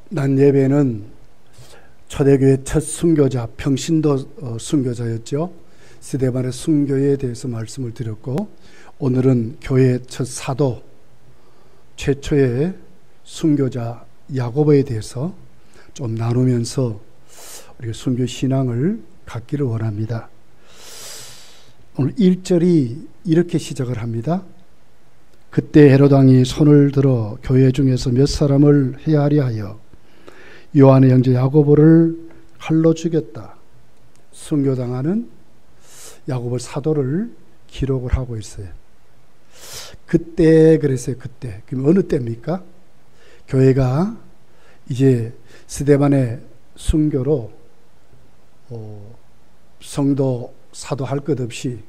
난 예배는 초대교회 첫 순교자 평신도 순교자였죠. 스데반의 순교에 대해서 말씀을 드렸고, 오늘은 교회의 첫 사도 최초의 순교자 야고보에 대해서 좀 나누면서 우리가 순교 신앙을 갖기를 원합니다. 오늘 1절이 이렇게 시작을 합니다. 그때 헤롯 왕이 손을 들어 교회 중에서 몇 사람을 해하리 하여 요한의 형제 야고보를 칼로 죽였다. 순교당하는 야고보 사도를 기록을 하고 있어요. 그때 그랬어요. 그때. 그럼 어느 때입니까? 교회가 이제 스데반의 순교로 성도 사도 할 것 없이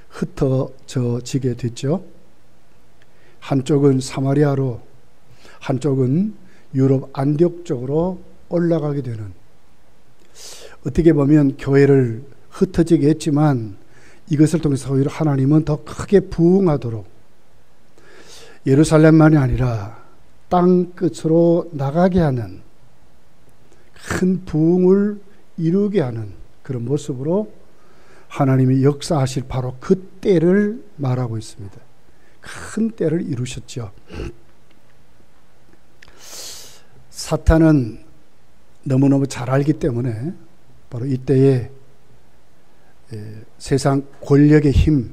흩어지게 됐죠. 한쪽은 사마리아로, 한쪽은 유럽 안디옥 쪽으로 올라가게 되는, 어떻게 보면 교회를 흩어지게 했지만 이것을 통해서 오히려 하나님은 더 크게 부흥하도록 예루살렘만이 아니라 땅 끝으로 나가게 하는, 큰 부흥을 이루게 하는 그런 모습으로 하나님이 역사하실 바로 그 때를 말하고 있습니다. 큰 때를 이루셨죠. 사탄은 너무너무 잘 알기 때문에 바로 이때에 세상 권력의 힘,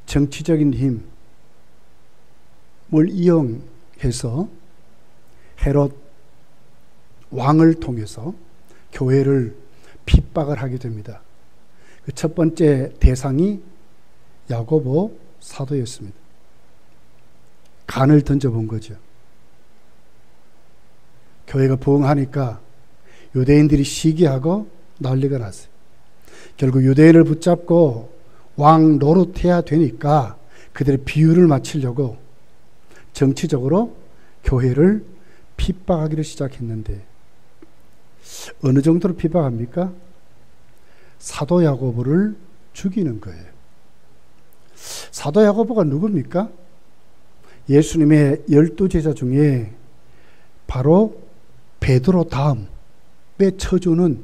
정치적인 힘을 이용해서 헤롯 왕을 통해서 교회를 핍박을 하게 됩니다. 그 첫 번째 대상이 야고보 사도였습니다. 간을 던져본 거죠. 교회가 부흥하니까 유대인들이 시기하고 난리가 났어요. 결국 유대인을 붙잡고 왕 노릇해야 되니까 그들의 비유를 맞추려고 정치적으로 교회를 핍박하기를 시작했는데, 어느 정도로 핍박합니까? 사도 야고보를 죽이는 거예요. 사도 야고보가 누굽니까? 예수님의 12제자 중에 바로 베드로 다음에 쳐주는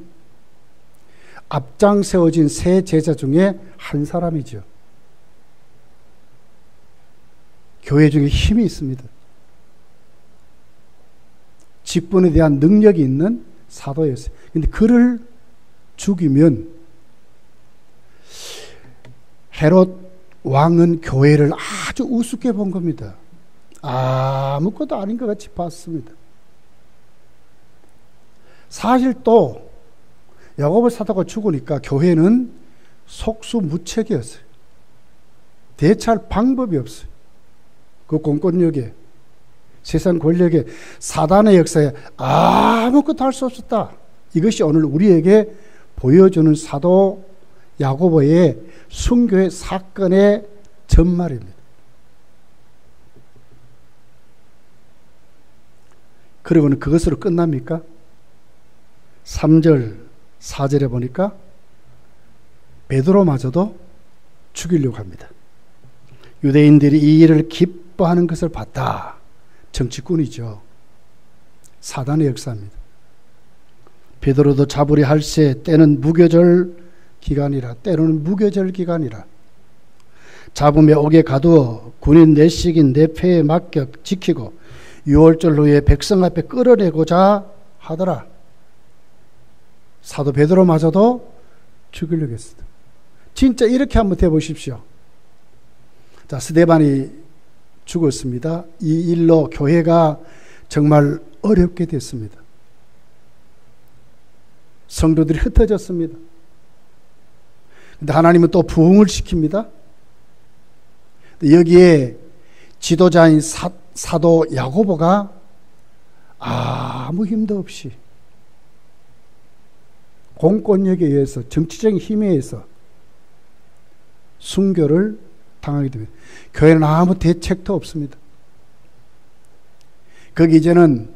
앞장 세워진 세 제자 중에 한 사람이죠. 교회 중에 힘이 있습니다. 직분에 대한 능력이 있는 사도였어요. 그런데 그를 죽이면 헤롯 왕은 교회를 아주 우습게 본 겁니다. 아무것도 아닌 것 같이 봤습니다. 사실 또 야고보 사도가 죽으니까 교회는 속수무책이었어요. 대처할 방법이 없어요. 그 공권력에, 세상 권력에, 사단의 역사에 아무것도 할 수 없었다. 이것이 오늘 우리에게 보여주는 사도 야고보의 순교의 사건의 전말입니다. 그리고는 그것으로 끝납니까? 3절, 4절에 보니까 베드로마저도 죽이려고 합니다. 유대인들이 이 일을 기뻐하는 것을 봤다. 정치꾼이죠. 사단의 역사입니다. 베드로도 잡으려 할세 때는 무교절 기간이라, 때로는 무교절 기간이라. 잡음에 옥에 가두어 군인 내식인 내 패에 맡겨 지키고 6월절 후에 백성 앞에 끌어내고자 하더라. 사도 베드로마저도 죽이려고 했습니다. 진짜 이렇게 한번 해보십시오. 자, 스데반이 죽었습니다. 이 일로 교회가 정말 어렵게 됐습니다. 성도들이 흩어졌습니다. 근데 하나님은 또 부흥을 시킵니다. 여기에 지도자인 사도 야고보가 아무 힘도 없이 공권력에 의해서, 정치적인 힘에 의해서 순교를 당하게 됩니다. 교회는 아무 대책도 없습니다. 거기 이제는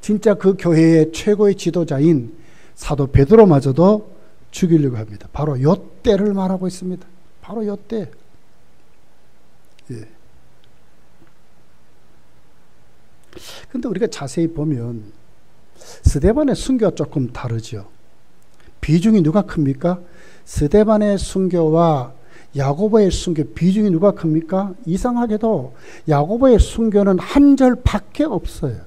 진짜 그 교회의 최고의 지도자인 사도 베드로마저도 죽이려고 합니다. 바로 요 때를 말하고 있습니다. 바로 요 때. 예. 근데 우리가 자세히 보면 스데반의 순교가 조금 다르죠. 비중이 누가 큽니까? 스데반의 순교와 야고보의 순교 비중이 누가 큽니까? 이상하게도 야고보의 순교는 한 절밖에 없어요.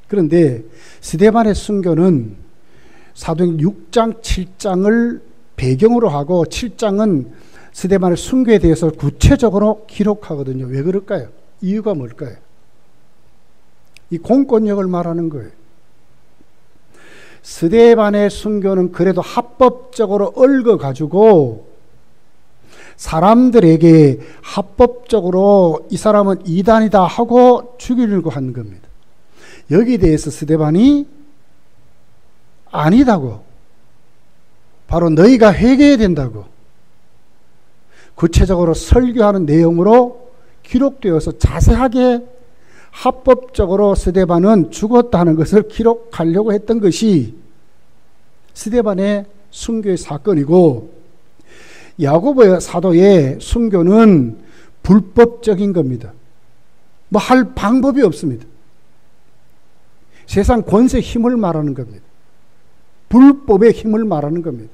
그런데 스데반의 순교는 사도행 6장, 7장을 배경으로 하고 7장은 스데반의 순교에 대해서 구체적으로 기록하거든요. 왜 그럴까요? 이유가 뭘까요? 이 공권력을 말하는 거예요. 스데반의 순교는 그래도 합법적으로 얽어가지고 사람들에게 합법적으로 이 사람은 이단이다 하고 죽이려고 하는 겁니다. 여기에 대해서 스데반이 아니다고, 바로 너희가 회개해야 된다고 구체적으로 설교하는 내용으로 기록되어서 자세하게 합법적으로 스데반은 죽었다는 것을 기록하려고 했던 것이 스데반의 순교의 사건이고, 야고보 사도의 순교는 불법적인 겁니다. 뭐 할 방법이 없습니다. 세상 권세 힘을 말하는 겁니다. 불법의 힘을 말하는 겁니다.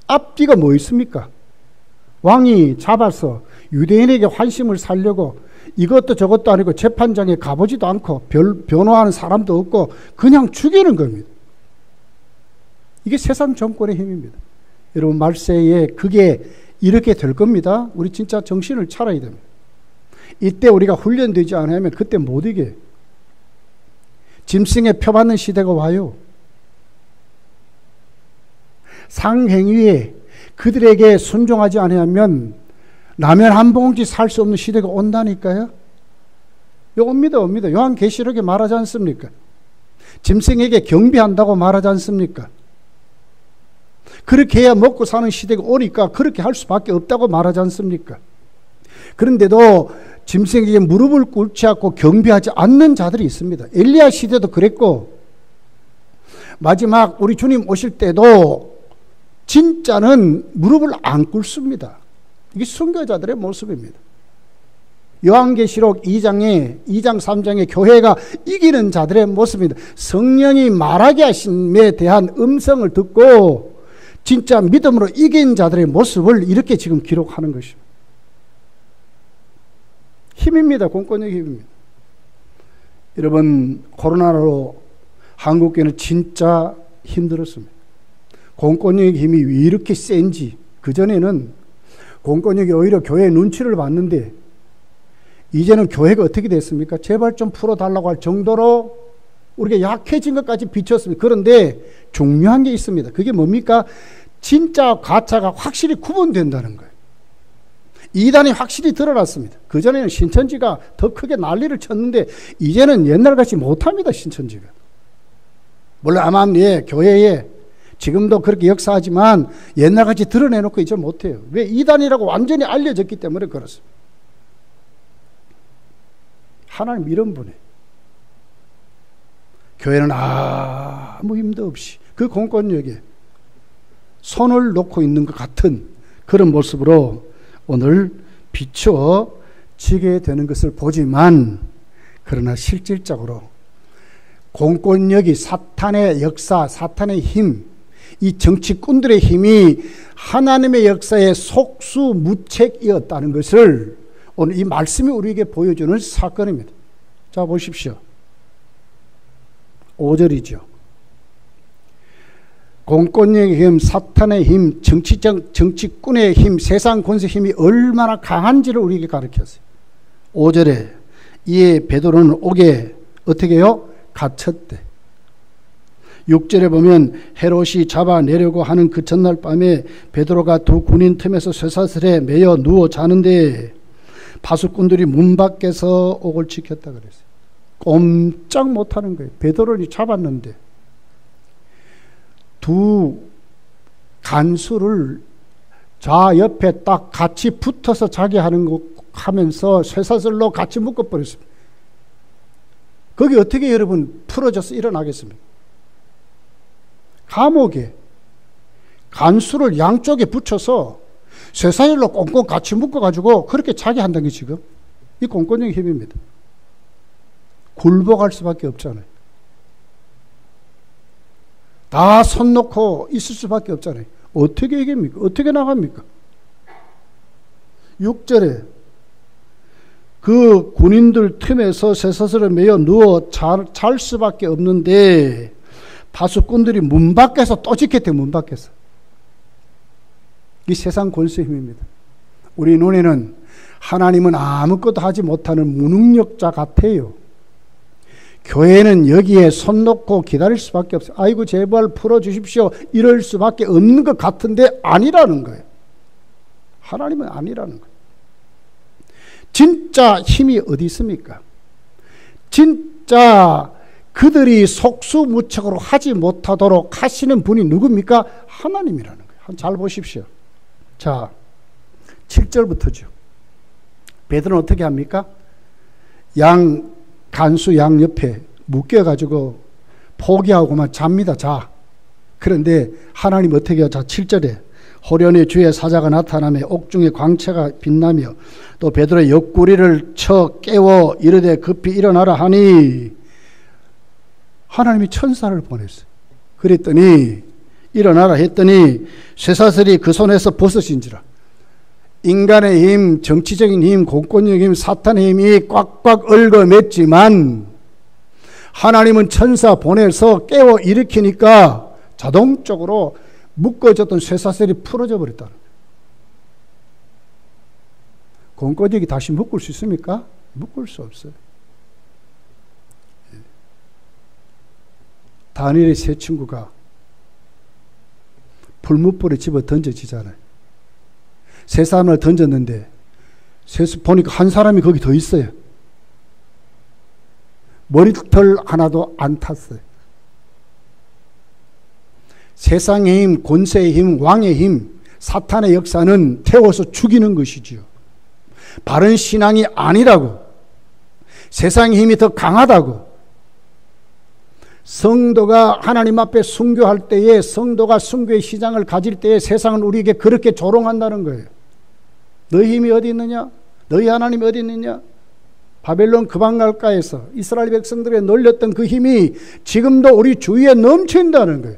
앞뒤가 뭐 있습니까? 왕이 잡아서 유대인에게 환심을 살려고 이것도 저것도 아니고 재판장에 가보지도 않고 변호하는 사람도 없고 그냥 죽이는 겁니다. 이게 세상 정권의 힘입니다. 여러분, 말세에 그게 이렇게 될 겁니다. 우리 진짜 정신을 차려야 됩니다. 이때 우리가 훈련되지 않으면 그때 못 이겨요. 짐승에 표받는 시대가 와요. 상행위에 그들에게 순종하지 않으면 라면 한 봉지 살 수 없는 시대가 온다니까요. 옵니다. 요한계시록에 말하지 않습니까? 짐승에게 경배한다고 말하지 않습니까? 그렇게 해야 먹고 사는 시대가 오니까 그렇게 할 수밖에 없다고 말하지 않습니까? 그런데도 짐승에게 무릎을 꿇지 않고 경배하지 않는 자들이 있습니다. 엘리야 시대도 그랬고, 마지막 우리 주님 오실 때도 진짜는 무릎을 안 꿇습니다. 이게 순교자들의 모습입니다. 요한계시록 2장 3장의 교회가 이기는 자들의 모습입니다. 성령이 말하게 하심에 대한 음성을 듣고 진짜 믿음으로 이긴 자들의 모습을 이렇게 지금 기록하는 것입니다. 힘입니다. 공권력의 힘입니다. 여러분, 코로나로 한국교회는 진짜 힘들었습니다. 공권력의 힘이 왜 이렇게 센지, 그전에는 공권력이 오히려 교회의 눈치를 봤는데 이제는 교회가 어떻게 됐습니까? 제발 좀 풀어달라고 할 정도로 우리가 약해진 것까지 비쳤습니다. 그런데 중요한 게 있습니다. 그게 뭡니까? 진짜 가짜가 확실히 구분된다는 거예요. 이단이 확실히 드러났습니다. 그전에는 신천지가 더 크게 난리를 쳤는데 이제는 옛날같이 못합니다. 신천지가. 물론 아마 교회에 지금도 그렇게 역사하지만 옛날같이 드러내놓고 이제 못해요. 왜? 이단이라고 완전히 알려졌기 때문에 그렇습니다. 하나님 이런 분이 교회는 아무 힘도 없이 그 공권력에 손을 놓고 있는 것 같은 그런 모습으로 오늘 비춰지게 되는 것을 보지만, 그러나 실질적으로 공권력이 사탄의 역사, 사탄의 힘, 이 정치꾼들의 힘이 하나님의 역사의 속수무책이었다는 것을 오늘 이 말씀이 우리에게 보여주는 사건입니다. 자, 보십시오. 5절이죠. 공권력의 힘, 사탄의 힘, 정치꾼의 힘, 세상 권세 힘이 얼마나 강한지를 우리에게 가르쳤어요. 5절에 이에 베드로는 옥에 어떻게 해요? 갇혔대. 6절에 보면 헤롯이 잡아내려고 하는 그 전날 밤에 베드로가 두 군인 틈에서 쇠사슬에 매여 누워 자는데 파수꾼들이 문 밖에서 옥을 지켰다 그랬어요. 꼼짝 못하는 거예요. 베드로를 잡았는데 두 간수를 좌 옆에 딱 같이 붙어서 자게 하는 거 하면서 쇠사슬로 같이 묶어버렸습니다. 거기 어떻게 여러분 풀어져서 일어나겠습니까? 감옥에 간수를 양쪽에 붙여서 쇠사슬로 꽁꽁 같이 묶어가지고 그렇게 자게 한다는 게 지금 이 공권력의 힘입니다. 굴복할 수밖에 없잖아요. 다 손 놓고 있을 수밖에 없잖아요. 어떻게 이깁니까? 어떻게 나갑니까? 6절에 그 군인들 틈에서 쇠사슬에 매여 누워 잘 수밖에 없는데 파수꾼들이 문 밖에서 또 지켰대. 문 밖에서. 이 세상 권세 힘입니다. 우리 눈에는 하나님은 아무것도 하지 못하는 무능력자 같아요. 교회는 여기에 손 놓고 기다릴 수밖에 없어요. 아이고 제발 풀어주십시오. 이럴 수밖에 없는 것 같은데 아니라는 거예요. 하나님은 아니라는 거예요. 진짜 힘이 어디 있습니까? 진짜 그들이 속수무책으로 하지 못하도록 하시는 분이 누굽니까? 하나님이라는 거예요. 잘 보십시오. 자, 7절부터죠. 베드로는 어떻게 합니까? 간수 양 옆에 묶여가지고 포기하고만 잡니다. 자. 그런데 하나님 어떻게 해요? 자, 7절에 호련히 주의 사자가 나타나며 옥중에 광채가 빛나며 또 베드로의 옆구리를 쳐 깨워 이르되 급히 일어나라 하니 하나님이 천사를 보냈어요. 그랬더니 일어나라 했더니 쇠사슬이 그 손에서 벗어진지라. 인간의 힘, 정치적인 힘, 공권력의 힘, 사탄의 힘이 꽉꽉 얽어맸지만 하나님은 천사 보내서 깨워 일으키니까 자동적으로 묶어졌던 쇠사슬이 풀어져 버렸다는 거예요. 공권력이 다시 묶을 수 있습니까? 묶을 수 없어요. 다니엘의 세 친구가 불뭇불에 집어 던져지잖아요. 세 사람을 던졌는데 보니까 한 사람이 거기 더 있어요. 머리털 하나도 안 탔어요. 세상의 힘, 권세의 힘, 왕의 힘, 사탄의 역사는 태워서 죽이는 것이지요. 바른 신앙이 아니라고, 세상의 힘이 더 강하다고, 성도가 하나님 앞에 순교할 때에, 성도가 순교의 시장을 가질 때에 세상은 우리에게 그렇게 조롱한다는 거예요. 너희 힘이 어디 있느냐? 너희 하나님이 어디 있느냐? 바벨론 그방갈가에서 이스라엘 백성들에 놀렸던 그 힘이 지금도 우리 주위에 넘친다는 거예요.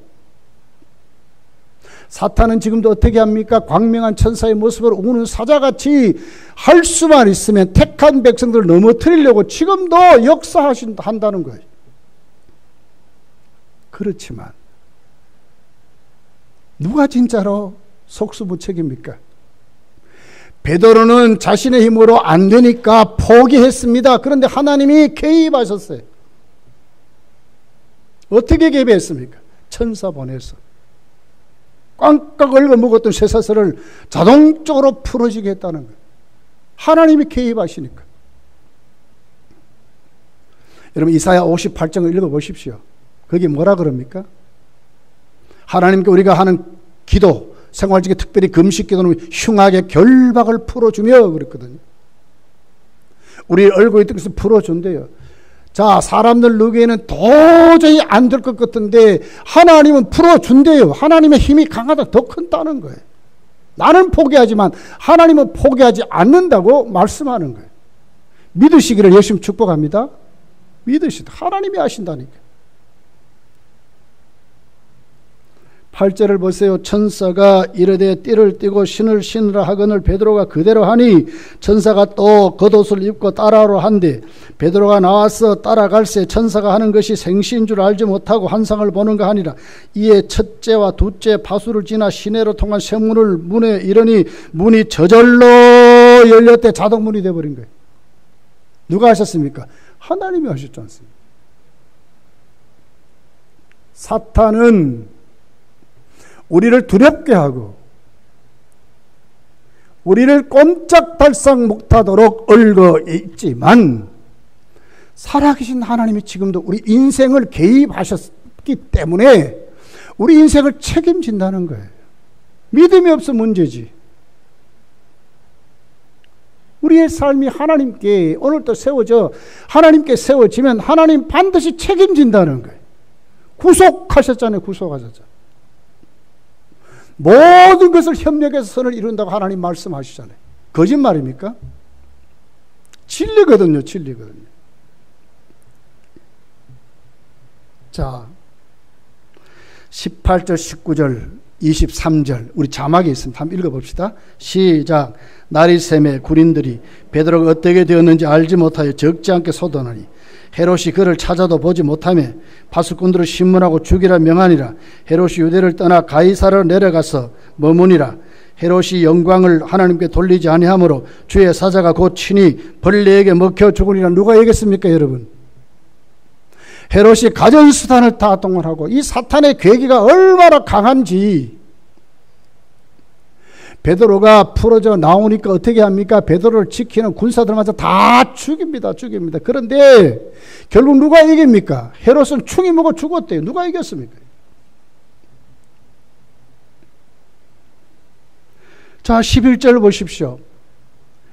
사탄은 지금도 어떻게 합니까? 광명한 천사의 모습으로 우는 사자같이 할 수만 있으면 택한 백성들을 넘어뜨리려고 지금도 역사한다는 거예요. 그렇지만 누가 진짜로 속수무책입니까? 베드로는 자신의 힘으로 안 되니까 포기했습니다. 그런데 하나님이 개입하셨어요. 어떻게 개입했습니까? 천사 보내서 꽝깍 얽어 먹었던 쇠사슬을 자동적으로 풀어지게 했다는 거예요. 하나님이 개입하시니까. 여러분 이사야 58장을 읽어보십시오. 거기 뭐라 그럽니까? 하나님께 우리가 하는 기도, 생활 중에 특별히 금식 기도는 흉악의 결박을 풀어주며 그랬거든요. 우리 얽고 있던 것을 풀어준대요. 자, 사람들 누구에는 도저히 안 될 것 같은데 하나님은 풀어준대요. 하나님의 힘이 강하다, 더 큰다는 거예요. 나는 포기하지만 하나님은 포기하지 않는다고 말씀하는 거예요. 믿으시기를 열심히 축복합니다. 믿으시다. 하나님이 하신다니까. 8절을 보세요. 천사가 이르되 띠를 띠고 신을 신으라 하거늘 베드로가 그대로 하니 천사가 또 겉옷을 입고 따라오라 한데 베드로가 나와서 따라갈새 천사가 하는 것이 생시인 줄 알지 못하고 환상을 보는가 하니라. 이에 첫째와 둘째 파수를 지나 시내로 통한 쇠문을 문에 이르니 문이 저절로 열렸대. 자동문이 되어버린 거예요. 누가 하셨습니까? 하나님이 하셨지 않습니까? 사탄은 우리를 두렵게 하고 우리를 꼼짝달싹 못하도록 얽어 있지만 살아계신 하나님이 지금도 우리 인생을 개입하셨기 때문에 우리 인생을 책임진다는 거예요. 믿음이 없어 문제지. 우리의 삶이 하나님께 오늘도 하나님께 세워지면 하나님 반드시 책임진다는 거예요. 구속하셨잖아요. 구속하셨잖아요. 모든 것을 협력해서 선을 이룬다고 하나님 말씀하시잖아요. 거짓말입니까? 진리거든요. 진리거든요. 자, 18절, 19절, 23절 우리 자막에 있습니다. 한번 읽어봅시다. 시작. 날이 새매 군인들이 베드로가 어떻게 되었는지 알지 못하여 적지 않게 쏟아나니 헤롯이 그를 찾아도 보지 못하며 파수꾼들을 신문하고 죽이라 명하니라. 헤롯이 유대를 떠나 가이사르로 내려가서 머무니라. 헤롯이 영광을 하나님께 돌리지 아니하므로 주의 사자가 곧 친히 벌레에게 먹혀 죽으리라. 누가 얘기했습니까, 여러분? 헤롯이 가전수단을 다 동원하고 이 사탄의 괴기가 얼마나 강한지 베드로가 풀어져 나오니까 어떻게 합니까? 베드로를 지키는 군사들마저 다 죽입니다. 그런데 결국 누가 이깁니까? 헤롯은 충이 먹어 죽었대요. 누가 이겼습니까? 자, 11절 보십시오.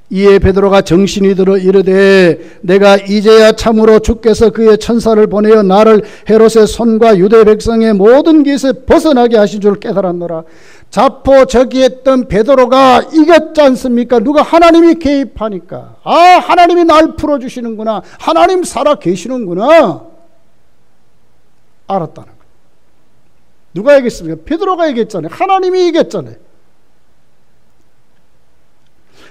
이에 베드로가 정신이 들어 이르되 내가 이제야 참으로 주께서 그의 천사를 보내어 나를 헤롯의 손과 유대 백성의 모든 것에 벗어나게 하신 줄 깨달았노라. 자포자기했던 베드로가 이겼지 않습니까? 누가? 하나님이 개입하니까. 아, 하나님이 날 풀어주시는구나. 하나님 살아 계시는구나. 알았다는 거예요. 누가 이겼습니까? 베드로가 이겼잖아요. 하나님이 이겼잖아요.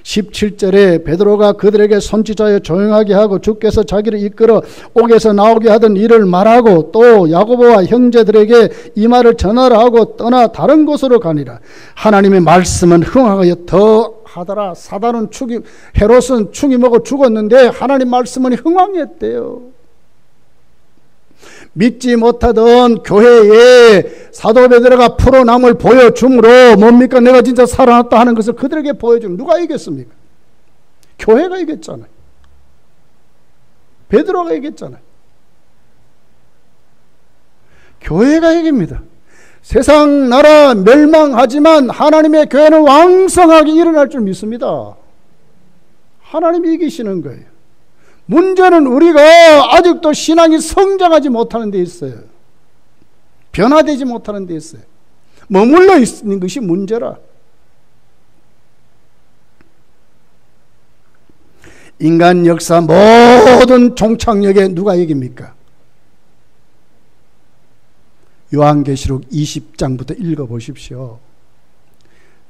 17절에 베드로가 그들에게 손짓하여 조용하게 하고 주께서 자기를 이끌어 옥에서 나오게 하던 일을 말하고 또 야고보와 형제들에게 이 말을 전하라 하고 떠나 다른 곳으로 가니라. 하나님의 말씀은 흥하여 더 하더라. 사단은 헤롯은 충이 먹어 죽었는데 하나님 말씀은 흥왕했대요. 믿지 못하던 교회에 사도 베드로가 풀어남을 보여줌으로 뭡니까? 내가 진짜 살아났다 하는 것을 그들에게 보여주는. 누가 이겼습니까? 교회가 이겼잖아요. 베드로가 이겼잖아요. 교회가 이깁니다. 세상 나라 멸망하지만 하나님의 교회는 왕성하게 일어날 줄 믿습니다. 하나님이 이기시는 거예요. 문제는 우리가 아직도 신앙이 성장하지 못하는 데 있어요. 변화되지 못하는 데 있어요. 머물러 있는 것이 문제라. 인간 역사 모든 종착역에 누가 이깁니까? 요한계시록 20장부터 읽어보십시오.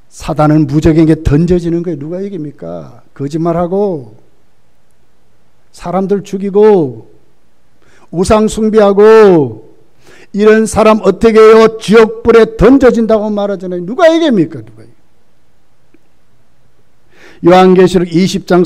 사단은 무적에게 던져지는 거예요. 누가 이깁니까? 거짓말하고 사람들 죽이고 우상 숭배하고 이런 사람 어떻게 해요? 지옥불에 던져진다고 말하잖아요. 누가 이깁니까? 누가 이깁니까? 요한계시록 20장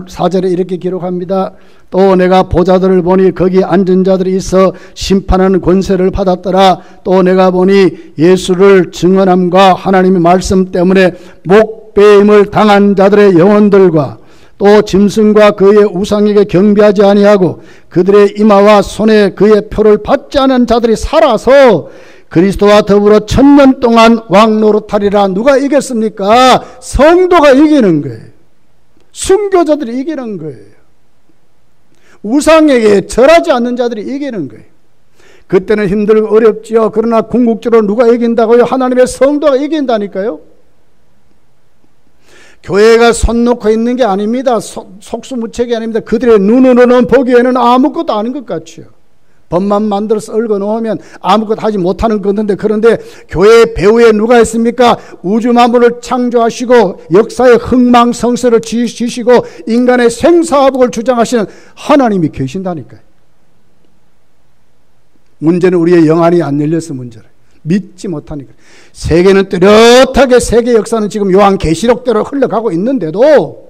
4절에 이렇게 기록합니다. 또 내가 보좌들을 보니 거기 앉은 자들이 있어 심판하는 권세를 받았더라. 또 내가 보니 예수를 증언함과 하나님의 말씀 때문에 목배임을 당한 자들의 영혼들과 또 짐승과 그의 우상에게 경배하지 아니하고 그들의 이마와 손에 그의 표를 받지 않은 자들이 살아서 그리스도와 더불어 1000년 동안 왕노릇하리라. 누가 이겼습니까? 성도가 이기는 거예요. 순교자들이 이기는 거예요. 우상에게 절하지 않는 자들이 이기는 거예요. 그때는 힘들고 어렵지요. 그러나 궁극적으로 누가 이긴다고요? 하나님의 성도가 이긴다니까요. 교회가 손 놓고 있는 게 아닙니다. 속수무책이 아닙니다. 그들의 눈으로는 보기에는 아무것도 아닌 것 같죠. 법만 만들어서 얽어 놓으면 아무것도 하지 못하는 건데, 그런데 교회의 배후에 누가 있습니까? 우주 만물을 창조하시고 역사의 흥망성쇠를 지시고 인간의 생사화복을 주장하시는 하나님이 계신다니까요. 문제는 우리의 영안이 안 열려서 문제를 믿지 못하니까. 세계는 뚜렷하게 세계 역사는 지금 요한계시록대로 흘러가고 있는데도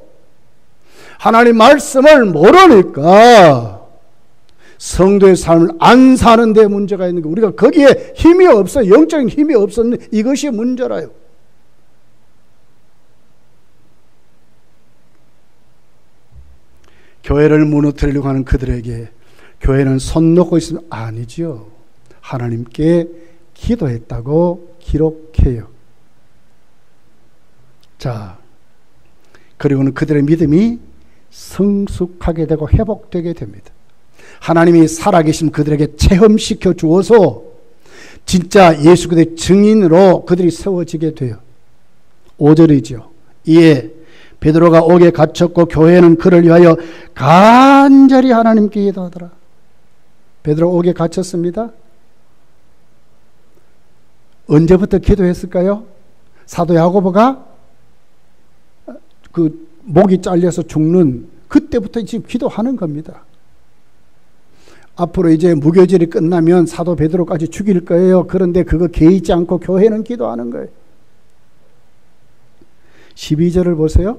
하나님 말씀을 모르니까 성도의 삶을 안 사는 데 문제가 있는 거예요. 우리가 거기에 힘이 없어요. 영적인 힘이 없었는데 이것이 문제라요. 교회를 무너뜨리려고 하는 그들에게 교회는 손 놓고 있으면 아니지요. 하나님께 기도했다고 기록해요. 자, 그리고는 그들의 믿음이 성숙하게 되고 회복되게 됩니다. 하나님이 살아계신 그들에게 체험시켜 주어서 진짜 예수 그리스도의 증인으로 그들이 세워지게 돼요. 5절이죠. 이에 베드로가 옥에 갇혔고 교회는 그를 위하여 간절히 하나님께 기도하더라. 베드로 옥에 갇혔습니다. 언제부터 기도했을까요? 사도 야고보가 그 목이 잘려서 죽는 그때부터 지금 기도하는 겁니다. 앞으로 이제 무교절이 끝나면 사도 베드로까지 죽일 거예요. 그런데 그거 개의치 않고 교회는 기도하는 거예요. 12절을 보세요.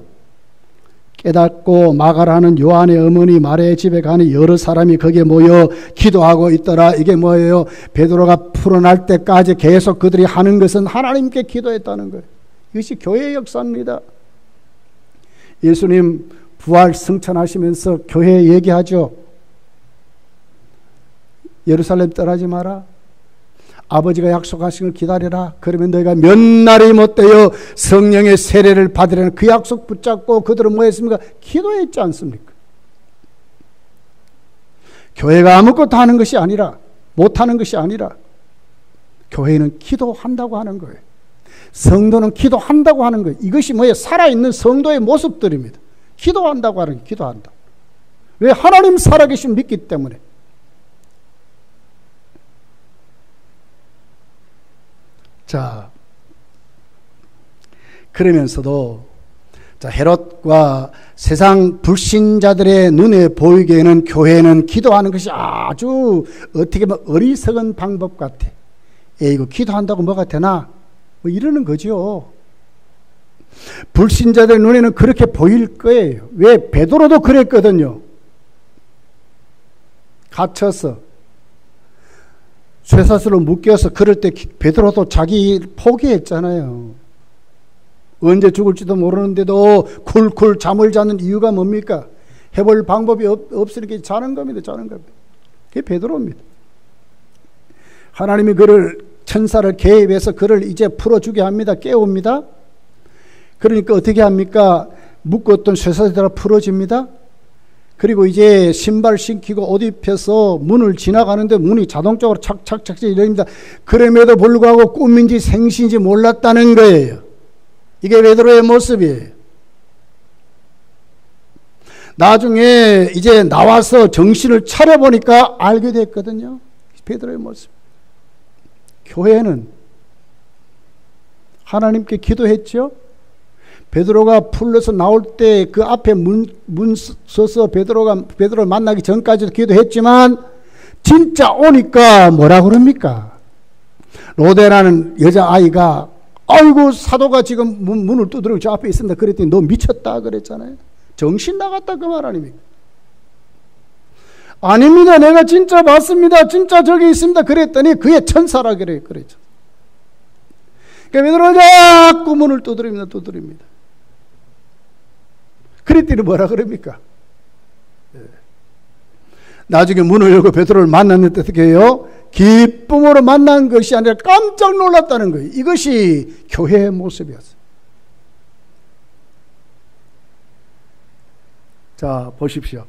깨닫고 마가라는 요한의 어머니 마리아의 집에 가니 여러 사람이 거기에 모여 기도하고 있더라. 이게 뭐예요? 베드로가 풀어날 때까지 계속 그들이 하는 것은 하나님께 기도했다는 거예요. 이것이 교회의 역사입니다. 예수님 부활 승천하시면서 교회에 얘기하죠. 예루살렘 떠나지 마라. 아버지가 약속하신 걸 기다려라. 그러면 너희가 몇 날이 못되어 성령의 세례를 받으려는 그 약속 붙잡고 그들은 뭐 했습니까? 기도했지 않습니까? 교회가 아무것도 하는 것이 아니라, 못하는 것이 아니라 교회는 기도한다고 하는 거예요. 성도는 기도한다고 하는 거예요. 이것이 뭐예요? 살아있는 성도의 모습들입니다. 기도한다고 하는 거예요. 기도한다. 왜? 하나님 살아계신 믿기 때문에. 자, 그러면서도 헤롯과 세상 불신자들의 눈에 보이기에는 교회는 기도하는 것이 아주 어떻게 보면 어리석은 방법 같아. 이거 기도한다고 뭐가 되나? 뭐 이러는 거죠. 불신자들 눈에는 그렇게 보일 거예요. 왜? 베드로도 그랬거든요. 갇혀서 쇠사슬로 묶여서 그럴 때 베드로도 자기 포기했잖아요. 언제 죽을지도 모르는데도 쿨쿨 잠을 자는 이유가 뭡니까? 해볼 방법이 없으니까 자는 겁니다. 자는 겁니다. 그게 베드로입니다. 하나님이 그를 천사를 개입해서 그를 이제 풀어주게 합니다. 깨웁니다. 그러니까 어떻게 합니까? 묶었던 쇠사슬이 풀어집니다. 그리고 이제 신발 신기고 옷 입혀서 문을 지나가는데 문이 자동적으로 착착착 열립니다. 그럼에도 불구하고 꿈인지 생신인지 몰랐다는 거예요. 이게 베드로의 모습이에요. 나중에 이제 나와서 정신을 차려보니까 알게 됐거든요. 베드로의 모습. 교회는 하나님께 기도했죠. 베드로가 풀려서 나올 때 그 앞에 문 서서 베드로를 만나기 전까지도 기도했지만 진짜 오니까 뭐라 그럽니까? 로데라는 여자아이가 아이고 사도가 지금 문을 두드리고 저 앞에 있습니다. 그랬더니 너 미쳤다 그랬잖아요. 정신 나갔다 그 말 아닙니까? 아닙니다. 내가 진짜 봤습니다. 진짜 저기 있습니다. 그랬더니 그의 천사라 그랬죠. 그러니까 베드로가 자꾸 문을 두드립니다. 그랬더니 뭐라 그럽니까? 나중에 문을 열고 베드로를 만났는데 어떻게 해요? 기쁨으로 만난 것이 아니라 깜짝 놀랐다는 거예요. 이것이 교회의 모습이었어요. 자, 보십시오.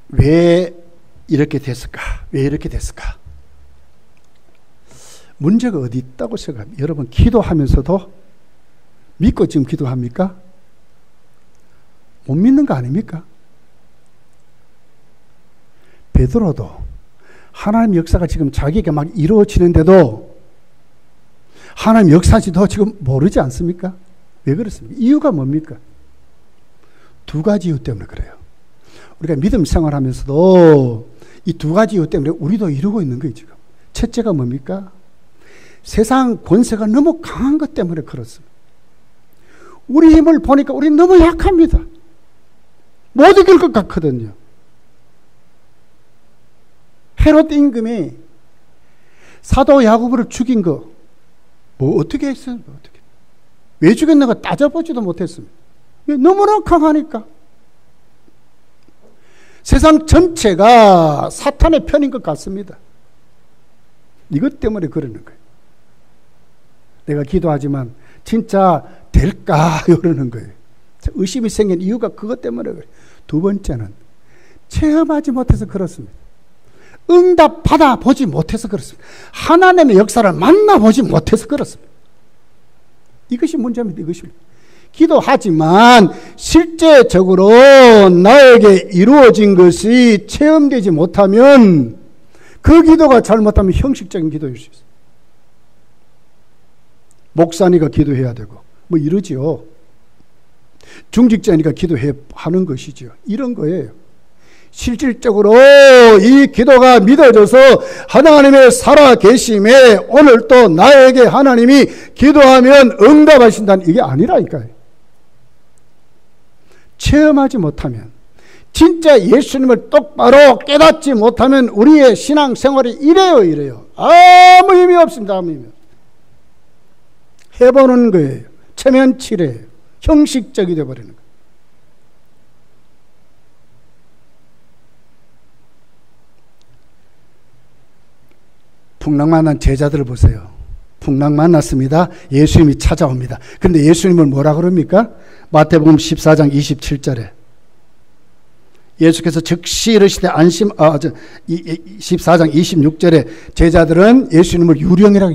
왜 이렇게 됐을까? 왜 이렇게 됐을까? 문제가 어디 있다고 생각합니까? 여러분 기도하면서도 믿고 지금 기도합니까? 못 믿는 거 아닙니까? 베드로도 하나님 역사가 지금 자기에게 막 이루어지는데도 하나님 역사인지도 지금 모르지 않습니까? 왜 그렇습니까? 이유가 뭡니까? 두 가지 이유 때문에 그래요. 우리가 믿음 생활하면서도 이 두 가지 이유 때문에 우리도 이루고 있는 거예요, 지금. 첫째가 뭡니까? 세상 권세가 너무 강한 것 때문에 그렇습니다. 우리 힘을 보니까 우리 너무 약합니다. 못 이길 것 같거든요. 헤롯 임금이 사도 야고보를 죽인 거, 뭐 어떻게 했어요? 어떻게? 왜 죽였는가 따져보지도 못했습니다. 너무나 강하니까. 세상 전체가 사탄의 편인 것 같습니다. 이것 때문에 그러는 거예요. 내가 기도하지만 진짜 될까? 이러는 거예요. 의심이 생긴 이유가 그것 때문에 그래요. 두 번째는 체험하지 못해서 그렇습니다. 응답 받아보지 못해서 그렇습니다. 하나님의 역사를 만나보지 못해서 그렇습니다. 이것이 문제입니다. 이것입니다. 기도하지만 실제적으로 나에게 이루어진 것이 체험되지 못하면 그 기도가 잘못하면 형식적인 기도일 수 있어요. 목사니까 기도해야 되고 뭐 이러지요. 중직자니까 기도해야 하는 것이죠. 이런 거예요. 실질적으로 이 기도가 믿어져서 하나님의 살아계심에 오늘 또 나에게 하나님이 기도하면 응답하신다는 이게 아니라니까요. 체험하지 못하면, 진짜 예수님을 똑바로 깨닫지 못하면 우리의 신앙생활이 이래요. 아무 의미 없습니다. 아무 의미 없습니다. 해보는 거예요. 체면치레예요. 형식적이 되어버리는 거예요. 풍랑 만난 제자들을 보세요. 풍랑 만났습니다. 예수님이 찾아옵니다. 근데 예수님을 뭐라 그럽니까? 마태복음 14장 27절에 예수께서 즉시 이르시되 14장 26절에 제자들은 예수님을 유령이라고.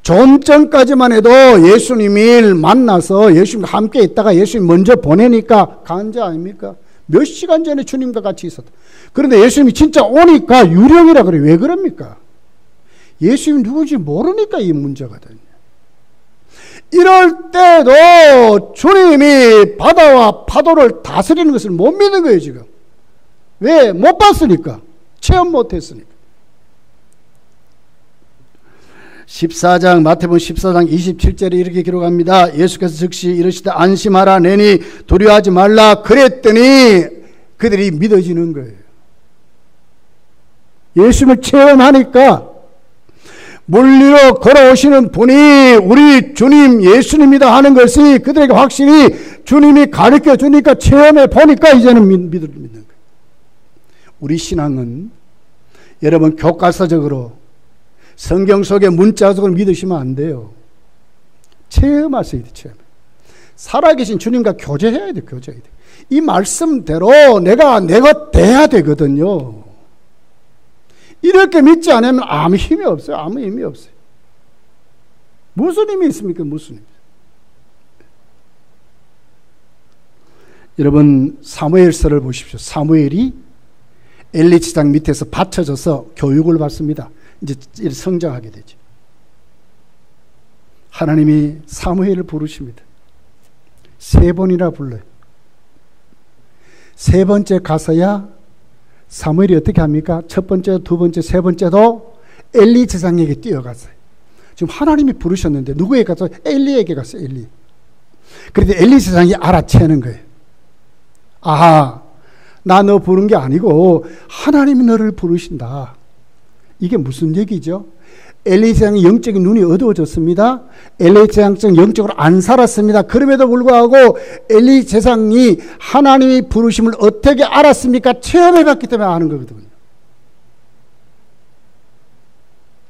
좀 전까지만 해도 예수님을 만나서 예수님과 함께 있다가 예수님 먼저 보내니까 간자 아닙니까? 몇 시간 전에 주님과 같이 있었다. 그런데 예수님이 진짜 오니까 유령이라 그래요. 왜 그럽니까? 예수님이 누구인지 모르니까 이 문제가 되냐. 이럴 때도 주님이 바다와 파도를 다스리는 것을 못 믿는 거예요, 지금. 왜? 못 봤으니까. 체험 못 했으니까. 마태복음 14장 27절에 이렇게 기록합니다. 예수께서 즉시 이르시되 안심하라 내니 두려워하지 말라 그랬더니 그들이 믿어지는 거예요. 예수님을 체험하니까 물리로 걸어오시는 분이 우리 주님 예수님이다 하는 것이 그들에게 확실히 주님이 가르쳐 주니까 체험해 보니까 이제는 믿는 거예요. 우리 신앙은 여러분 교과서적으로 성경 속의 문자적으로 믿으시면 안 돼요. 체험하셔야 돼요. 체험. 살아계신 주님과 교제해야 돼요. 교제해야 돼요. 이 말씀대로 내가 돼야 되거든요. 이렇게 믿지 않으면 아무 힘이 없어요. 아무 힘이 없어요. 무슨 힘이 있습니까? 무슨 힘이. 여러분 사무엘서를 보십시오. 사무엘이 엘리 지장 밑에서 받쳐져서 교육을 받습니다. 이제 성장하게 되죠. 하나님이 사무엘을 부르십니다. 3번이나 불러요. 3번째 가서야 사무엘이 어떻게 합니까? 첫 번째, 두 번째, 세 번째도 엘리 제사장에게 뛰어갔어요. 지금 하나님이 부르셨는데 누구에게 가서? 엘리에게 갔어요. 엘리. 그런데 엘리 제사장이 알아채는 거예요. 아하, 나 너 부른 게 아니고 하나님이 너를 부르신다. 이게 무슨 얘기죠? 엘리 제사장의 영적인 눈이 어두워졌습니다. 엘리 제사장 영적으로 안 살았습니다. 그럼에도 불구하고 엘리 제사장이 하나님이 부르심을 어떻게 알았습니까? 체험해봤기 때문에 아는 거거든요.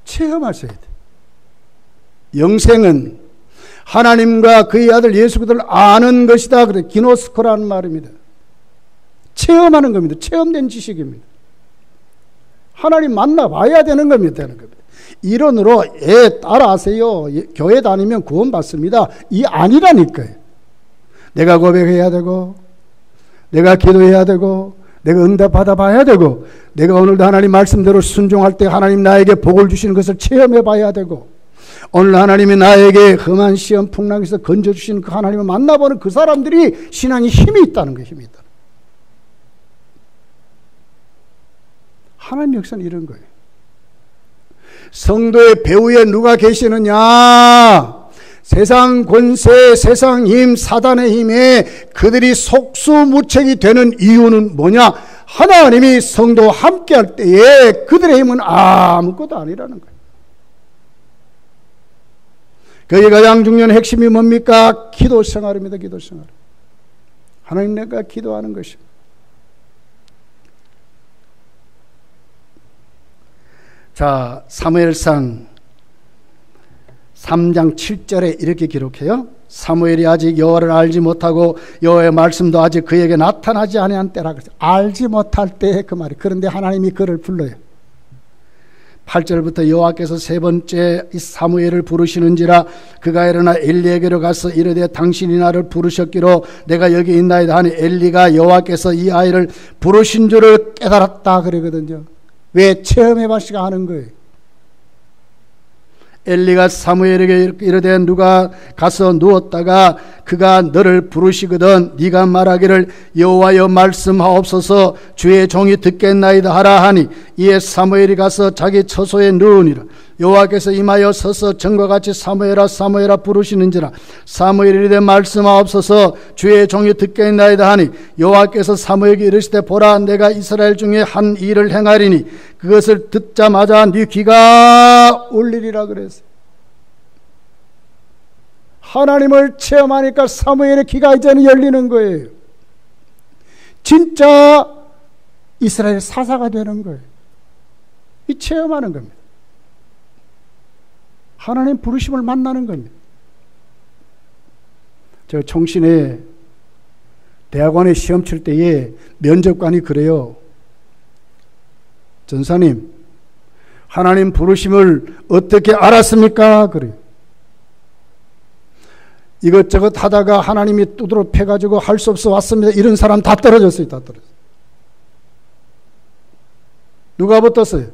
체험하셔야 돼요. 영생은 하나님과 그의 아들 예수 그리스도를 아는 것이다. 그래 기노스코라는 말입니다. 체험하는 겁니다. 체험된 지식입니다. 하나님 만나봐야 되는 겁니다. 이론으로 따라하세요. 교회 다니면 구원 받습니다. 이 아니라니까요. 내가 고백해야 되고 내가 기도해야 되고 내가 응답 받아봐야 되고 내가 오늘도 하나님 말씀대로 순종할 때 하나님 나에게 복을 주시는 것을 체험해봐야 되고 오늘 하나님이 나에게 험한 시험 풍랑에서 건져주시는 그 하나님을 만나보는 그 사람들이 신앙에 힘이 있다는 거예요. 힘이 있다. 하나님 역사는 이런 거예요. 성도의 배후에 누가 계시느냐? 세상 권세, 세상 힘, 사단의 힘에 그들이 속수무책이 되는 이유는 뭐냐? 하나님이 성도와 함께 할 때에 그들의 힘은 아무것도 아니라는 거예요. 그의 가장 중요한 핵심이 뭡니까? 기도 생활입니다. 기도 생활. 하나님 내가 기도하는 것입니다. 자, 사무엘상 3장 7절에 이렇게 기록해요. 사무엘이 아직 여호와를 알지 못하고 여호와의 말씀도 아직 그에게 나타나지 아니한 때라 그랬어요. 알지 못할 때의 그 말이. 그런데 하나님이 그를 불러요. 8절부터 여호와께서 세 번째 사무엘을 부르시는지라 그가 일어나 엘리에게로 가서 이르되 당신이 나를 부르셨기로 내가 여기 있나이다 하니 엘리가 여호와께서 이 아이를 부르신 줄을 깨달았다 그러거든요. 왜? 체험해봐시가 하는 거예요. 엘리가 사무엘에게 이르되 누가 가서 누웠다가 그가 너를 부르시거든 네가 말하기를 여호와여 말씀하옵소서 주의 종이 듣겠나이다 하라 하니 이에 사무엘이 가서 자기 처소에 누우니라. 여호와께서 임하여 서서 전과 같이 사무엘아 사무엘아 부르시는지라. 사무엘이 이르되 말씀하옵소서 주의 종이 듣겠나이다 하니 여호와께서 사무엘에게 이르시되 보라 내가 이스라엘 중에 한 일을 행하리니 그것을 듣자마자 네 귀가 울리리라 그랬어요. 하나님을 체험하니까 사무엘의 귀가 이제는 열리는 거예요. 진짜 이스라엘 사사가 되는 거예요. 이 체험하는 겁니다. 하나님 부르심을 만나는 겁니다. 제가 총신에 대학원에 시험 칠 때에 면접관이 그래요. 전사님, 하나님 부르심을 어떻게 알았습니까? 그래요. 이것저것 하다가 하나님이 두드러 패가지고 할 수 없어 왔습니다. 이런 사람 다 떨어졌어요. 다 떨어졌어요. 누가 붙었어요?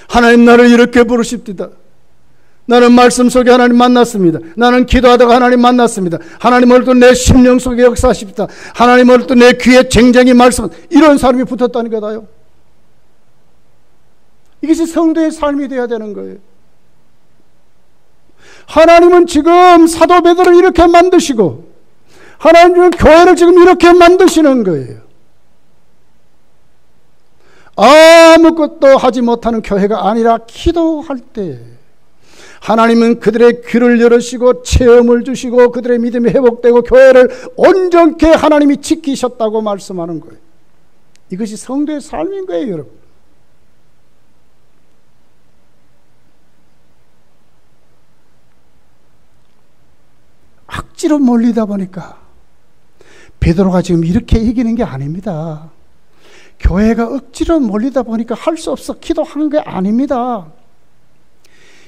하나님 나를 이렇게 부르십니다. 나는 말씀 속에 하나님 만났습니다. 나는 기도하다가 하나님 만났습니다. 하나님 오늘도 내 심령 속에 역사하십니다. 하나님 오늘도 내 귀에 쟁쟁이 말씀. 이런 사람이 붙었다는 거다요. 이것이 성도의 삶이 되어야 되는 거예요. 하나님은 지금 사도 베드로를 이렇게 만드시고 하나님은 교회를 지금 이렇게 만드시는 거예요. 아무것도 하지 못하는 교회가 아니라 기도할 때 하나님은 그들의 귀를 열으시고 체험을 주시고 그들의 믿음이 회복되고 교회를 온전케 하나님이 지키셨다고 말씀하는 거예요. 이것이 성도의 삶인 거예요, 여러분. 억지로 몰리다 보니까 베드로가 지금 이렇게 이기는 게 아닙니다. 교회가 억지로 몰리다 보니까 할 수 없어 기도하는 게 아닙니다.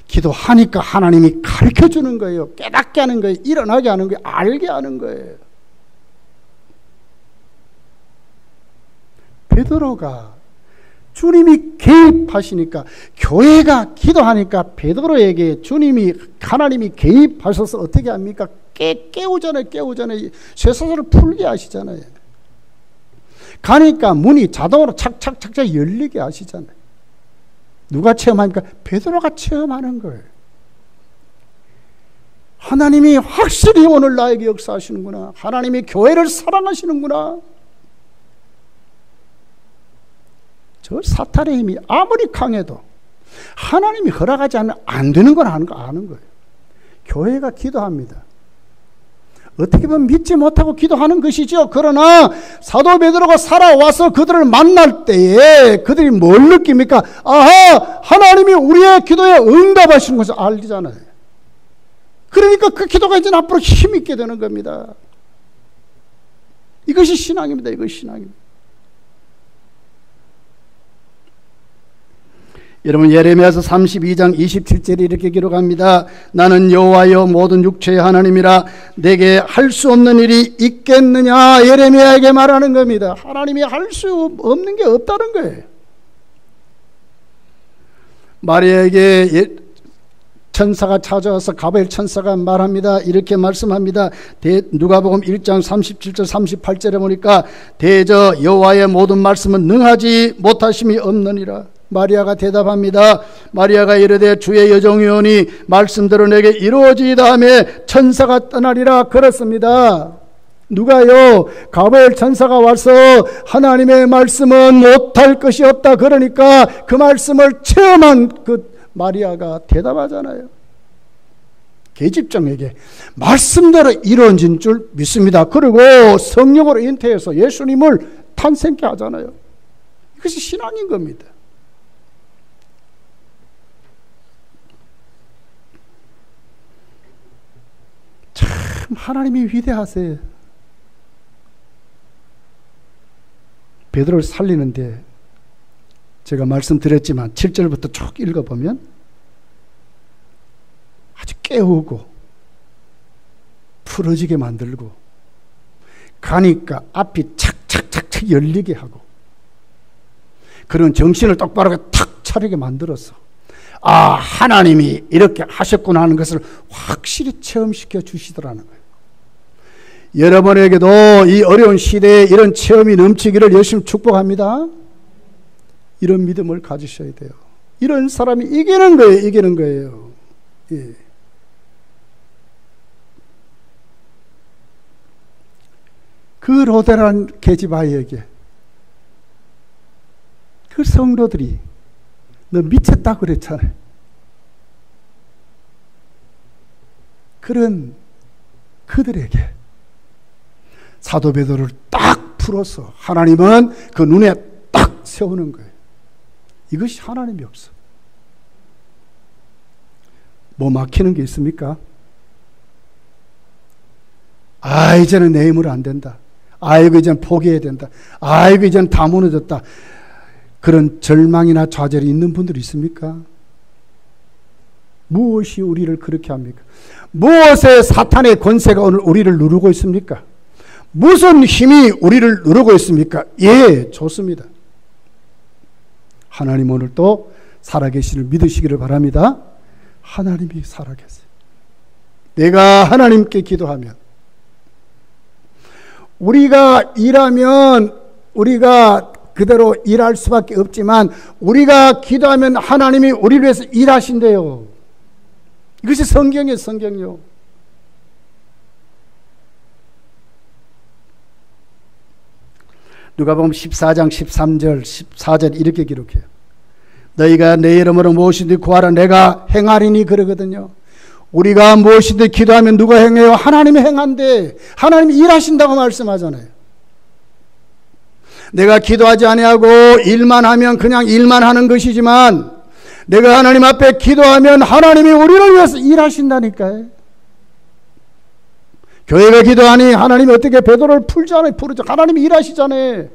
기도하니까 하나님이 가르쳐주는 거예요. 깨닫게 하는 거예요. 일어나게 하는 거예요. 알게 하는 거예요. 베드로가 주님이 개입하시니까 교회가 기도하니까 베드로에게 주님이 하나님이 개입하셔서 어떻게 합니까? 깨우잖아요. 쇠사슬을 풀게 하시잖아요. 가니까 문이 자동으로 착착착착 열리게 하시잖아요. 누가 체험합니까? 베드로가 체험하는 거예요. 하나님이 확실히 오늘 나에게 역사하시는구나. 하나님이 교회를 사랑하시는구나. 저 사탄의 힘이 아무리 강해도 하나님이 허락하지 않으면 안 되는 건 아는 거예요. 교회가 기도합니다. 어떻게 보면 믿지 못하고 기도하는 것이죠. 그러나 사도 베드로가 살아와서 그들을 만날 때에 그들이 뭘 느낍니까? 아하, 하나님이 우리의 기도에 응답하시는 것을 알잖아요. 그러니까 그 기도가 이제 앞으로 힘있게 되는 겁니다. 이것이 신앙입니다. 이것이 신앙입니다. 여러분 예레미야서 32장 27절에 이렇게 기록합니다. 나는 여호와여 모든 육체의 하나님이라 내게 할 수 없는 일이 있겠느냐. 예레미야에게 말하는 겁니다. 하나님이 할 수 없는 게 없다는 거예요. 마리아에게 천사가 찾아와서 가브리엘 천사가 말합니다. 이렇게 말씀합니다. 누가복음 1장 37절 38절에 보니까 대저 여호와의 모든 말씀은 능하지 못하심이 없느니라. 마리아가 대답합니다. 마리아가 이르되 주의 여종이오니 말씀대로 내게 이루어지이다 하며 천사가 떠나리라 그랬습니다. 누가요? 가브리엘 천사가 와서 하나님의 말씀은 못할 것이 없다 그러니까 그 말씀을 체험한 그 마리아가 대답하잖아요. 계집종에게 말씀대로 이루어진 줄 믿습니다. 그리고 성령으로 잉태해서 예수님을 탄생케 하잖아요. 이것이 신앙인 겁니다. 참 하나님이 위대하세요. 베드로를 살리는데 제가 말씀드렸지만 7절부터 쭉 읽어보면 아주 깨우고 풀어지게 만들고 가니까 앞이 착착착착 열리게 하고 그런 정신을 똑바로 탁 차리게 만들어서 아, 하나님이 이렇게 하셨구나 하는 것을 확실히 체험시켜 주시더라는 거예요. 여러분에게도 이 어려운 시대에 이런 체험이 넘치기를 열심히 축복합니다. 이런 믿음을 가지셔야 돼요. 이런 사람이 이기는 거예요. 이기는 거예요. 예. 그 로데란 계집아이에게 그 성도들이 너 미쳤다 그랬잖아요. 그런 그들에게 사도 베드로를 딱 풀어서 하나님은 그 눈에 딱 세우는 거예요. 이것이 하나님의 역사. 뭐 막히는 게 있습니까? 아, 이제는 내 힘으로 안 된다. 아이고, 이제는 포기해야 된다. 아이고, 이제는 다 무너졌다. 그런 절망이나 좌절이 있는 분들이 있습니까? 무엇이 우리를 그렇게 합니까? 무엇에 사탄의 권세가 오늘 우리를 누르고 있습니까? 무슨 힘이 우리를 누르고 있습니까? 예, 좋습니다. 하나님 오늘 또 살아계시를 믿으시기를 바랍니다. 하나님이 살아계세요. 내가 하나님께 기도하면, 우리가 일하면 우리가 그대로 일할 수밖에 없지만 우리가 기도하면 하나님이 우리를 위해서 일하신대요. 이것이 성경이에요. 성경이요. 누가복음 14장 13절 14절 이렇게 기록해요. 너희가 내 이름으로 무엇이든지 구하라 내가 행하리니 그러거든요. 우리가 무엇이든지 기도하면 누가 행해요? 하나님이 행한대. 하나님이 일하신다고 말씀하잖아요. 내가 기도하지 아니하고 일만 하면 그냥 일만 하는 것이지만 내가 하나님 앞에 기도하면 하나님이 우리를 위해서 일하신다니까요. 교회가 기도하니 하나님이 어떻게 베드로를 풀잖아요. 풀죠. 하나님이 일하시잖아요.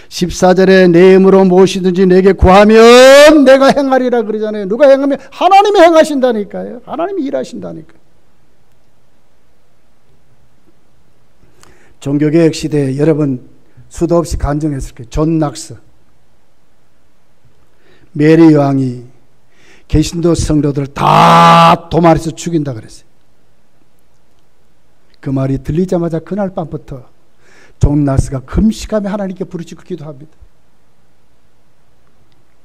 14절에 내 힘으로 무엇이든지 내게 구하면 내가 행하리라 그러잖아요. 누가 행하면? 하나님이 행하신다니까요. 하나님이 일하신다니까요. 종교개혁 시대에 여러분 수도 없이 간증했을 거예요. 존 낙스, 메리 여왕이 개신도 성도들 다 도마에서 죽인다 그랬어요. 그 말이 들리자마자 그날 밤부터 존 낙스가 금식하며 하나님께 부르짖고 기도합니다.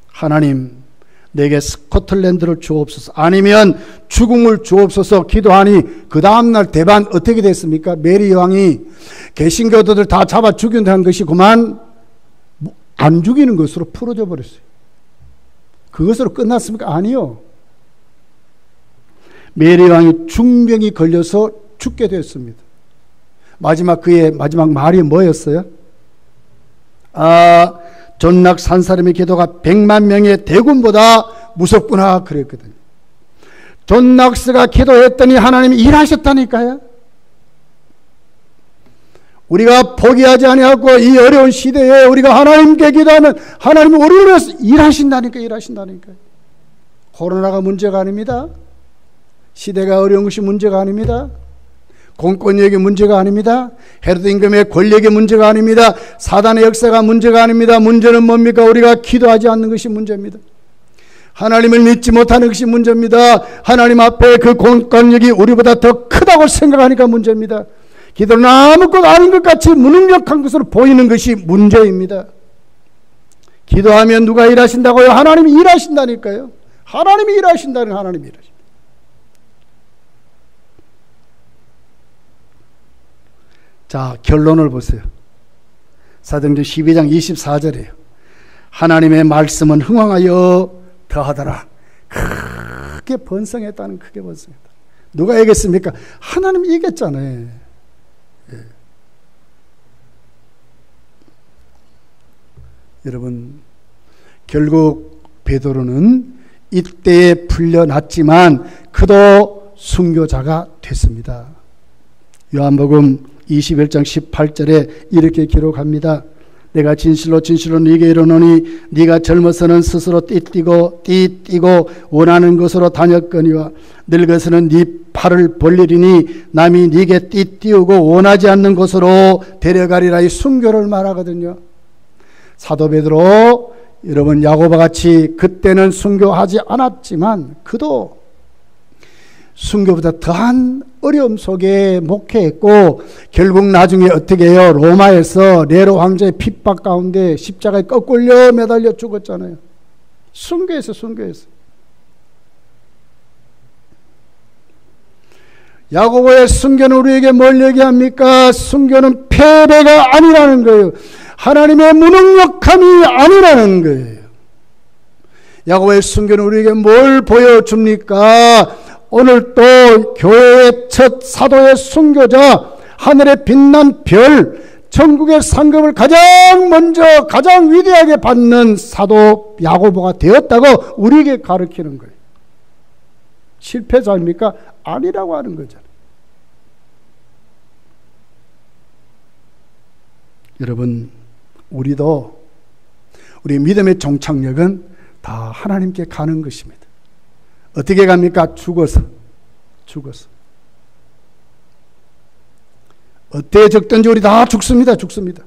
하나님, 내게 스코틀랜드를 주옵소서, 아니면 죽음을 주옵소서 기도하니 그 다음날 대반 어떻게 됐습니까? 메리 여왕이 개신교도들 다 잡아 죽인다는 것이 그만 안 죽이는 것으로 풀어져 버렸어요. 그것으로 끝났습니까? 아니요. 메리 여왕이 중병이 걸려서 죽게 됐습니다. 그의 마지막 말이 뭐였어요? 존 낙스 한 사람의 기도가 100만 명의 대군보다 무섭구나 그랬거든요. 존 낙스가 기도했더니 하나님이 일하셨다니까요. 우리가 포기하지 아니하고 이 어려운 시대에 우리가 하나님께 기도하면 하나님이 우리를 위해서 일하신다니까요. 코로나가 문제가 아닙니다. 시대가 어려운 것이 문제가 아닙니다. 공권력의 문제가 아닙니다. 헤로드 임금의 권력의 문제가 아닙니다. 사단의 역사가 문제가 아닙니다. 문제는 뭡니까? 우리가 기도하지 않는 것이 문제입니다. 하나님을 믿지 못하는 것이 문제입니다. 하나님 앞에 그 공권력이 우리보다 더 크다고 생각하니까 문제입니다. 기도는 아무것도 아닌 것 같이 무능력한 것으로 보이는 것이 문제입니다. 기도하면 누가 일하신다고요? 하나님이 일하신다니까요. 하나님이 일하신다는 하나님이 일하신다. 자, 결론을 보세요. 사도행전 12장 24절이에요. 하나님의 말씀은 흥왕하여 더하더라. 크게 번성했다는, 크게 번성했다. 누가 이겼습니까? 하나님이 이겼잖아요. 예. 여러분, 결국 베드로는 이때에 풀려났지만 그도 순교자가 됐습니다. 요한복음 21장 18절에 이렇게 기록합니다. 내가 진실로 진실로 네게 이르노니 네가 젊어서는 스스로 띠띠고 원하는 것으로 다녔거니와 늙어서는 네 팔을 벌리리니 남이 네게 띠띠우고 원하지 않는 곳으로 데려가리라. 이 순교를 말하거든요. 사도 베드로, 여러분 야고보와 같이 그때는 순교하지 않았지만 그도 순교보다 더한 어려움 속에 목회했고 결국 나중에 어떻게 해요? 로마에서 네로 황제의 핍박 가운데 십자가에 꺾을려 매달려 죽었잖아요. 순교했어. 야고보의 순교는 우리에게 뭘 얘기합니까? 순교는 패배가 아니라는 거예요. 하나님의 무능력함이 아니라는 거예요. 야고보의 순교는 우리에게 뭘 보여줍니까? 오늘 또 교회의 첫 사도의 순교자, 하늘에 빛난 별, 천국의 상급을 가장 먼저 가장 위대하게 받는 사도 야고보가 되었다고 우리에게 가르치는 거예요. 실패자입니까? 아니라고 하는 거잖아요. 여러분, 우리도 우리 믿음의 종착역은 다 하나님께 가는 것입니다. 어떻게 갑니까? 죽어서. 어때에 적든지 우리 다 죽습니다.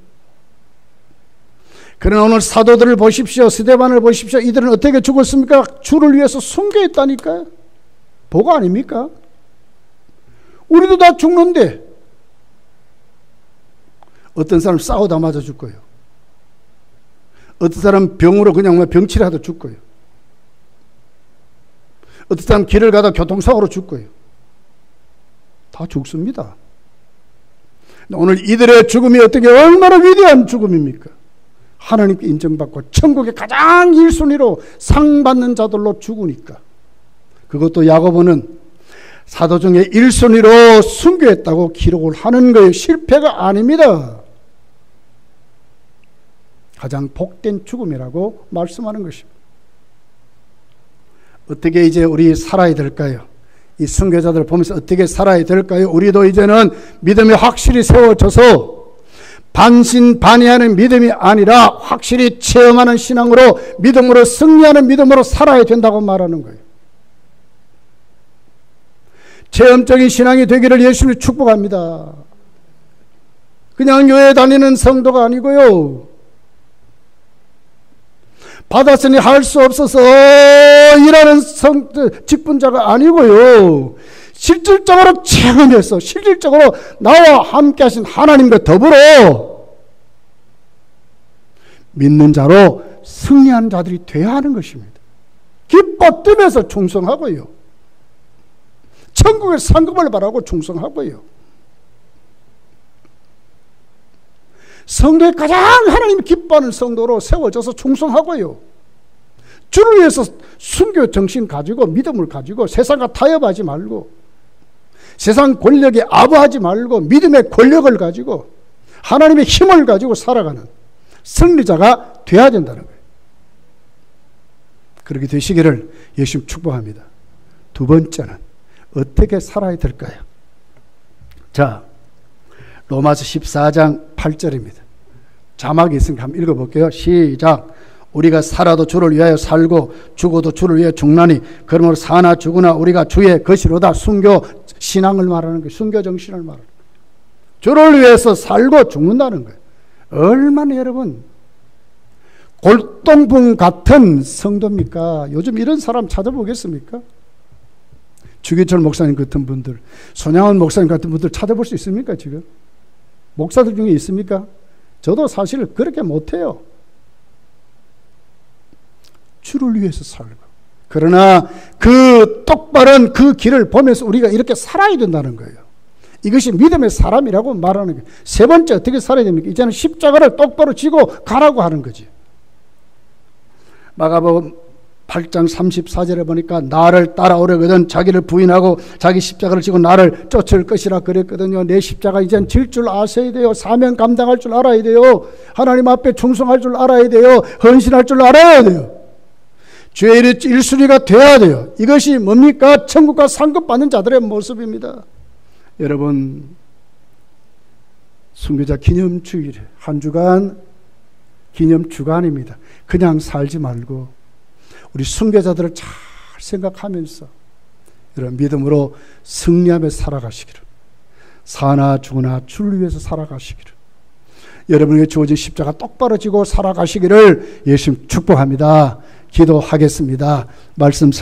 그러나 오늘 사도들을 보십시오. 스데반을 보십시오. 이들은 어떻게 죽었습니까? 주를 위해서 순교했다니까요. 복 아닙니까? 우리도 다 죽는데 어떤 사람 싸우다 맞아 죽고요. 어떤 사람 병으로 그냥 병치라도 죽고요. 어떤 사람 길을 가다 교통사고로 죽고요. 다 죽습니다. 오늘 이들의 죽음이 어떻게 얼마나 위대한 죽음입니까? 하나님께 인정받고 천국의 가장 1순위로 상 받는 자들로 죽으니까. 그것도 야고보는 사도 중에 1순위로 순교했다고 기록을 하는 거예요. 실패가 아닙니다. 가장 복된 죽음이라고 말씀하는 것입니다. 어떻게 이제 우리 살아야 될까요? 이 순교자들 보면서 어떻게 살아야 될까요? 우리도 이제는 믿음이 확실히 세워져서 반신반의하는 믿음이 아니라 확실히 체험하는 신앙으로, 믿음으로 승리하는 믿음으로 살아야 된다고 말하는 거예요. 체험적인 신앙이 되기를 예수님이 축복합니다. 그냥 교회 다니는 성도가 아니고요. 받았으니 할 수 없어서 일하는 직분자가 아니고요. 실질적으로 체험해서 실질적으로 나와 함께 하신 하나님과 더불어 믿는 자로 승리하는 자들이 되어야 하는 것입니다. 기뻐 뛰면서 충성하고요. 천국의 상급을 바라고 충성하고요. 성도의 가장 하나님이 기뻐하는 성도로 세워져서 충성하고요. 주를 위해서 순교 정신 가지고 믿음을 가지고 세상과 타협하지 말고 세상 권력에 아부하지 말고 믿음의 권력을 가지고 하나님의 힘을 가지고 살아가는 승리자가 되어야 된다는 거예요. 그렇게 되시기를 예수님 축복합니다. 두 번째는 어떻게 살아야 될까요? 자, 로마서 14장 8절입니다. 자막이 있으니까 한번 읽어볼게요. 시작. 우리가 살아도 주를 위하여 살고 죽어도 주를 위하여 죽나니 그러므로 사나 죽으나 우리가 주의 것이로다. 순교 신앙을 말하는 거예요. 순교 정신을 말하는 거예요. 주를 위해서 살고 죽는다는 거예요. 얼마나 여러분 골동품 같은 성도입니까? 요즘 이런 사람 찾아보겠습니까? 주기철 목사님 같은 분들, 손양원 목사님 같은 분들 찾아볼 수 있습니까? 지금 목사들 중에 있습니까? 저도 사실 그렇게 못해요. 주를 위해서 살고. 그러나 그 똑바른 그 길을 보면서 우리가 이렇게 살아야 된다는 거예요. 이것이 믿음의 사람이라고 말하는 거예요. 세 번째 어떻게 살아야 됩니까? 이제는 십자가를 똑바로 지고 가라고 하는 거지. 마가복음 8장 34절에 보니까 나를 따라오려거든 자기를 부인하고 자기 십자가를 지고 나를 쫓을 것이라 그랬거든요. 내 십자가 이젠 질 줄 아셔야 돼요. 사명 감당할 줄 알아야 돼요. 하나님 앞에 충성할 줄 알아야 돼요. 헌신할 줄 알아야 돼요. 주의 1순위가 되어야 돼요. 이것이 뭡니까? 천국과 상급 받는 자들의 모습입니다. 여러분, 순교자 기념주일에 한 주간 기념주간입니다. 그냥 살지 말고 우리 순교자들을 잘 생각하면서 이런 믿음으로 승리하며 살아가시기를, 사나 죽으나 주를 위해서 살아가시기를, 여러분에게 주어진 십자가 똑바로 지고 살아가시기를 예수님 축복합니다. 기도하겠습니다. 말씀